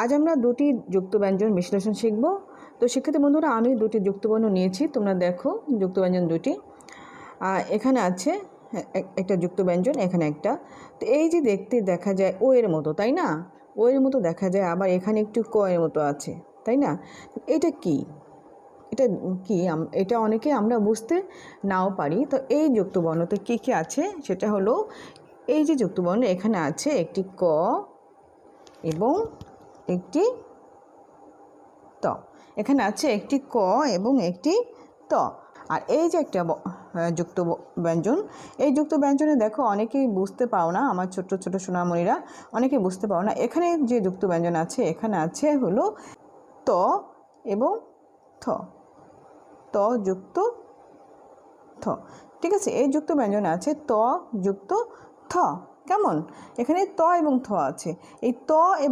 আজ আমরা দুটি যুক্ত ব্যঞ্জন বিশ্লেষণ শিখব। তো শিক্ষার্থী বন্ধুরা, আমি দুটি যুক্তবর্ণ নিয়েছি, তোমরা দেখো যুক্ত ব্যঞ্জন দুটি। এখানে আছে একটা যুক্ত ব্যঞ্জন, এখানে একটা। তো এই যে দেখতে দেখা যায় ও এর মতো, তাই না? ও এর মতো দেখা যায়, আবার এখানে একটু ক এর মতো আছে, তাই না? এটা কি? এটা কি? এটা অনেকে আমরা বুঝতে নাও পারি। তো এই যুক্তবর্ণতে কী কী আছে সেটা হলো, এই যে যুক্তবর্ণ এখানে আছে একটি ক এবং একটি ত, এখানে আছে একটি ক এবং একটি ত। আর এই যে একটা যুক্ত ব্যঞ্জন, এই যুক্ত ব্যঞ্জনে দেখো অনেকেই বুঝতে পাও না, আমার ছোট ছোট সোনামণিরা অনেকেই বুঝতে পাও না। এখানে যে যুক্ত ব্যঞ্জন আছে, এখানে আছে হলো ত এবং থ, ত যুক্ত থ। ঠিক আছে, এই যুক্ত ব্যঞ্জন আছে ত যুক্ত থ। কেমন? এখানে ত এবং থ আছে। এই ত এবং